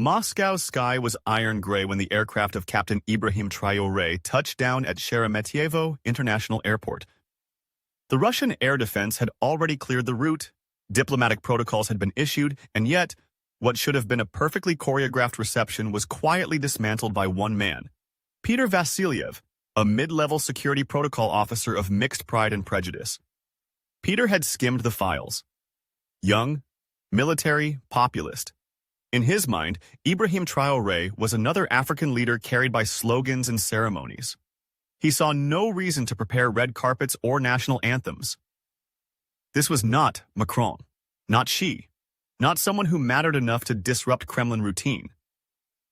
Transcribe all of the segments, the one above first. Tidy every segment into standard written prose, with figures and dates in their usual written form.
Moscow's sky was iron gray when the aircraft of Captain Ibrahim Traoré touched down at Sheremetyevo International Airport. The Russian air defense had already cleared the route, diplomatic protocols had been issued, and yet, what should have been a perfectly choreographed reception was quietly dismantled by one man, Peter Vasilyev, a mid-level security protocol officer of mixed pride and prejudice. Peter had skimmed the files. Young, military, populist. In his mind, Ibrahim Traoré was another African leader carried by slogans and ceremonies. He saw no reason to prepare red carpets or national anthems. This was not Macron, not Xi, not someone who mattered enough to disrupt Kremlin routine.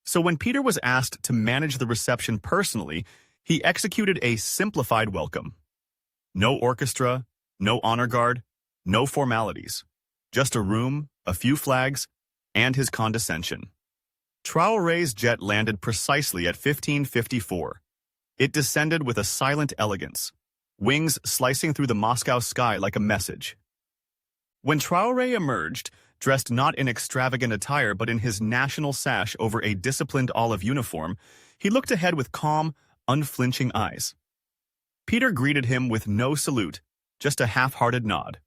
So when Peter was asked to manage the reception personally, he executed a simplified welcome. No orchestra, no honor guard, no formalities. Just a room, a few flags, and his condescension. Traoré's jet landed precisely at 15:54. It descended with a silent elegance, wings slicing through the Moscow sky like a message. When Traoré emerged, dressed not in extravagant attire but in his national sash over a disciplined olive uniform, he looked ahead with calm, unflinching eyes. Peter greeted him with no salute, just a half-hearted nod.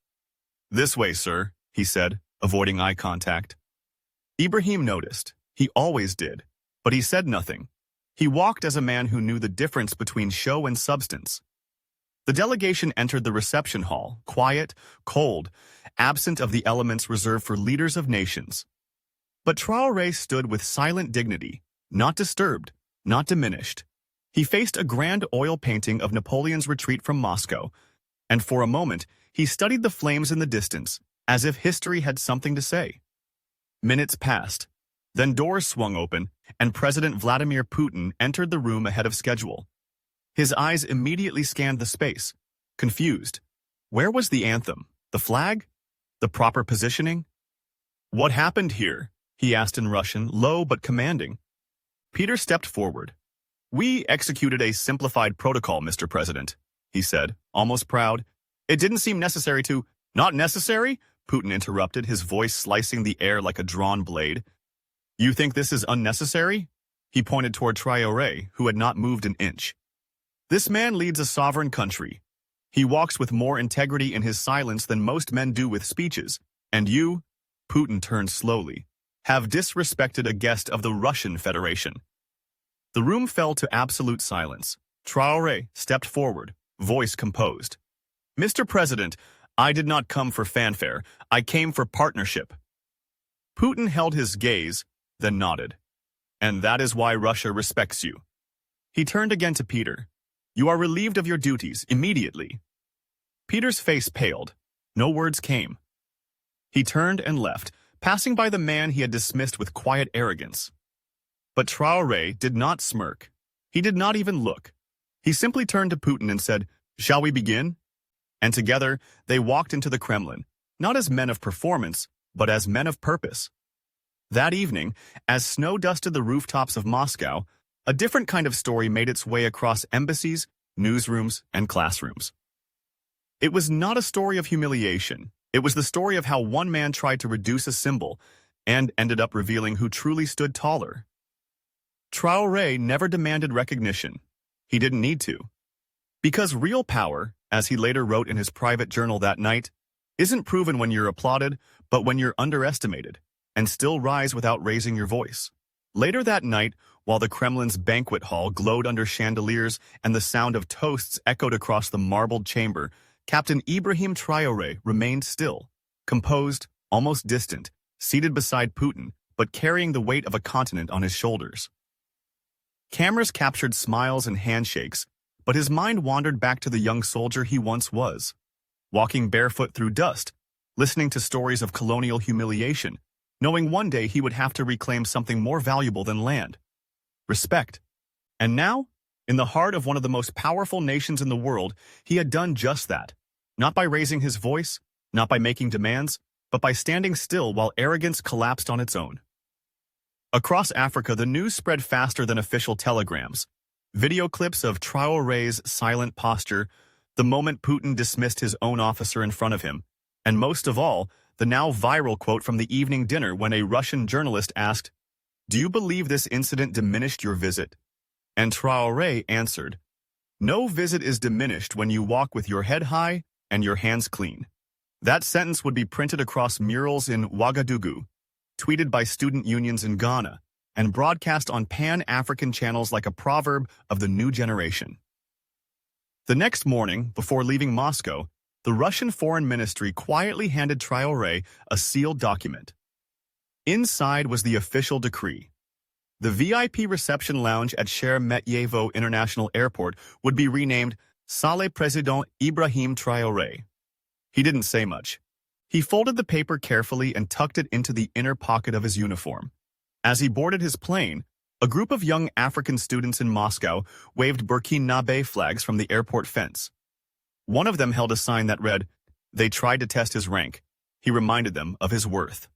"This way, sir," he said, avoiding eye contact. Ibrahim noticed. He always did. But he said nothing. He walked as a man who knew the difference between show and substance. The delegation entered the reception hall, quiet, cold, absent of the elements reserved for leaders of nations. But Traoré stood with silent dignity, not disturbed, not diminished. He faced a grand oil painting of Napoleon's retreat from Moscow, and for a moment he studied the flames in the distance, as if history had something to say. Minutes passed. Then doors swung open, and President Vladimir Putin entered the room ahead of schedule. His eyes immediately scanned the space, confused. Where was the anthem? The flag? The proper positioning? "What happened here?" he asked in Russian, low but commanding. Peter stepped forward. "We executed a simplified protocol, Mr. President," he said, almost proud. "It didn't seem necessary to—" "Not necessary?" Putin interrupted, his voice slicing the air like a drawn blade. "You think this is unnecessary?" He pointed toward Traoré, who had not moved an inch. "This man leads a sovereign country. He walks with more integrity in his silence than most men do with speeches. And you," Putin turned slowly, "have disrespected a guest of the Russian Federation." The room fell to absolute silence. Traoré stepped forward, voice composed. "Mr. President, I did not come for fanfare. I came for partnership." Putin held his gaze, then nodded. "And that is why Russia respects you." He turned again to Peter. "You are relieved of your duties immediately." Peter's face paled. No words came. He turned and left, passing by the man he had dismissed with quiet arrogance. But Traoré did not smirk. He did not even look. He simply turned to Putin and said, "Shall we begin?" And together, they walked into the Kremlin, not as men of performance, but as men of purpose. That evening, as snow dusted the rooftops of Moscow, a different kind of story made its way across embassies, newsrooms, and classrooms. It was not a story of humiliation. It was the story of how one man tried to reduce a symbol and ended up revealing who truly stood taller. Traoré never demanded recognition. He didn't need to. Because real power, as he later wrote in his private journal that night, isn't proven when you're applauded, but when you're underestimated, and still rise without raising your voice. Later that night, while the Kremlin's banquet hall glowed under chandeliers and the sound of toasts echoed across the marbled chamber, Captain Ibrahim Traoré remained still, composed, almost distant, seated beside Putin, but carrying the weight of a continent on his shoulders. Cameras captured smiles and handshakes, but his mind wandered back to the young soldier he once was, walking barefoot through dust, listening to stories of colonial humiliation, knowing one day he would have to reclaim something more valuable than land: respect. And now, in the heart of one of the most powerful nations in the world, he had done just that, not by raising his voice, not by making demands, but by standing still while arrogance collapsed on its own. Across Africa, the news spread faster than official telegrams. Video clips of Traoré's silent posture, the moment Putin dismissed his own officer in front of him, and most of all, the now viral quote from the evening dinner when a Russian journalist asked, "Do you believe this incident diminished your visit?" And Traoré answered, "No visit is diminished when you walk with your head high and your hands clean." That sentence would be printed across murals in Ouagadougou, tweeted by student unions in Ghana, and broadcast on Pan-African channels like a proverb of the new generation. The next morning, before leaving Moscow, the Russian Foreign Ministry quietly handed Traoré a sealed document. Inside was the official decree. The VIP reception lounge at Sheremetyevo International Airport would be renamed Salle Président Ibrahim Traoré. He didn't say much. He folded the paper carefully and tucked it into the inner pocket of his uniform. As he boarded his plane, a group of young African students in Moscow waved Burkinabe flags from the airport fence. One of them held a sign that read, "They tried to test his rank." He reminded them of his worth.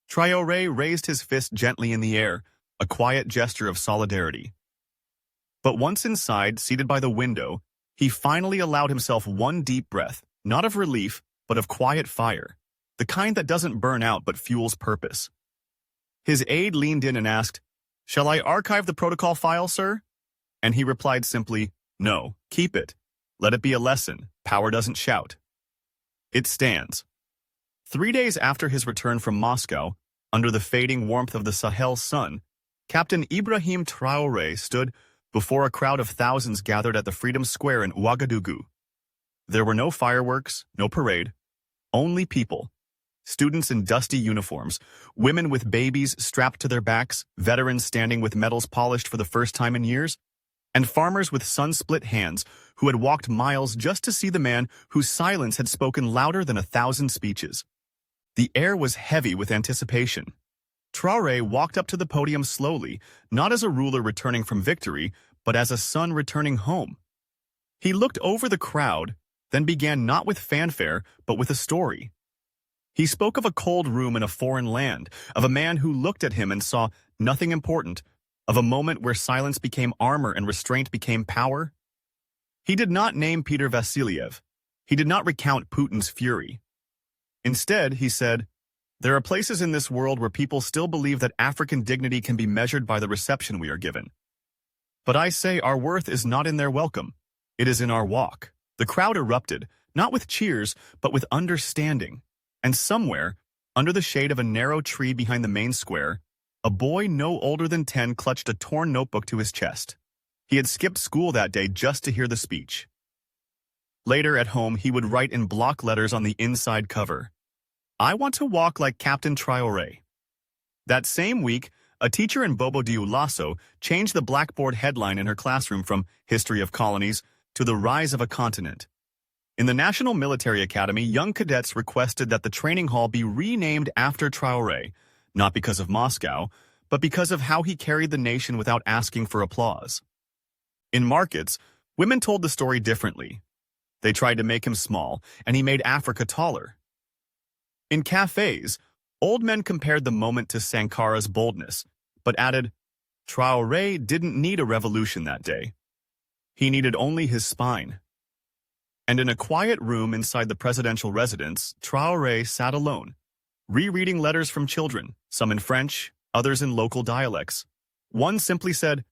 Traoré raised his fist gently in the air, a quiet gesture of solidarity. But once inside, seated by the window, he finally allowed himself one deep breath, not of relief, but of quiet fire, the kind that doesn't burn out but fuels purpose. His aide leaned in and asked, "Shall I archive the protocol file, sir?" And he replied simply, "No, keep it. Let it be a lesson. Power doesn't shout." It stands. 3 days after his return from Moscow, under the fading warmth of the Sahel sun, Captain Ibrahim Traoré stood before a crowd of thousands gathered at the Freedom Square in Ouagadougou. There were no fireworks, no parade, only people. Students in dusty uniforms, women with babies strapped to their backs, veterans standing with medals polished for the first time in years, and farmers with sun-split hands who had walked miles just to see the man whose silence had spoken louder than 1,000 speeches. The air was heavy with anticipation. Traoré walked up to the podium slowly, not as a ruler returning from victory, but as a son returning home. He looked over the crowd, then began not with fanfare, but with a story. He spoke of a cold room in a foreign land, of a man who looked at him and saw nothing important, of a moment where silence became armor and restraint became power. He did not name Peter Vassiliev. He did not recount Putin's fury. Instead, he said, "There are places in this world where people still believe that African dignity can be measured by the reception we are given. But I say our worth is not in their welcome. It is in our walk." The crowd erupted, not with cheers, but with understanding. And somewhere, under the shade of a narrow tree behind the main square, a boy no older than 10 clutched a torn notebook to his chest. He had skipped school that day just to hear the speech. Later at home, he would write in block letters on the inside cover, "I want to walk like Captain Traoré." That same week, a teacher in Bobo Dioulasso changed the blackboard headline in her classroom from "History of Colonies" to "The Rise of a Continent." In the National Military Academy, young cadets requested that the training hall be renamed after Traoré, not because of Moscow, but because of how he carried the nation without asking for applause. In markets, women told the story differently. They tried to make him small, and he made Africa taller. In cafes, old men compared the moment to Sankara's boldness, but added, Traoré didn't need a revolution that day. He needed only his spine. And in a quiet room inside the presidential residence, Traoré sat alone, rereading letters from children, some in French, others in local dialects. One simply said,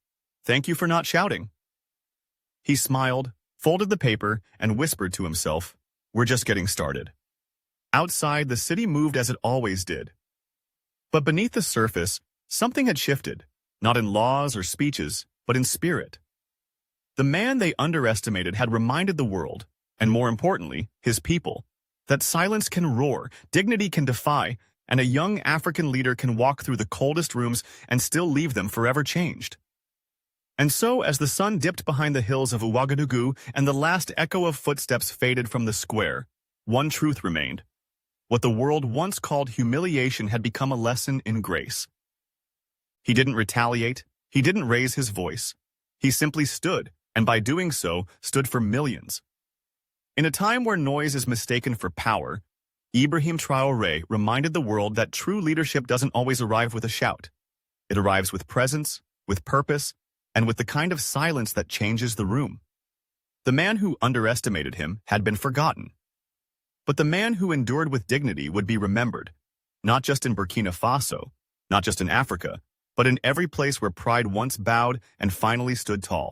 "Thank you for not shouting." He smiled, folded the paper, and whispered to himself, "We're just getting started." Outside, the city moved as it always did. But beneath the surface, something had shifted, not in laws or speeches, but in spirit. The man they underestimated had reminded the world, and more importantly, his people, that silence can roar, dignity can defy, and a young African leader can walk through the coldest rooms and still leave them forever changed. And so, as the sun dipped behind the hills of Ouagadougou and the last echo of footsteps faded from the square, one truth remained. What the world once called humiliation had become a lesson in grace. He didn't retaliate, he didn't raise his voice. He simply stood, and by doing so, stood for millions. In a time where noise is mistaken for power, Ibrahim Traoré reminded the world that true leadership doesn't always arrive with a shout. It arrives with presence, with purpose, and with the kind of silence that changes the room. The man who underestimated him had been forgotten. But the man who endured with dignity would be remembered, not just in Burkina Faso, not just in Africa, but in every place where pride once bowed and finally stood tall.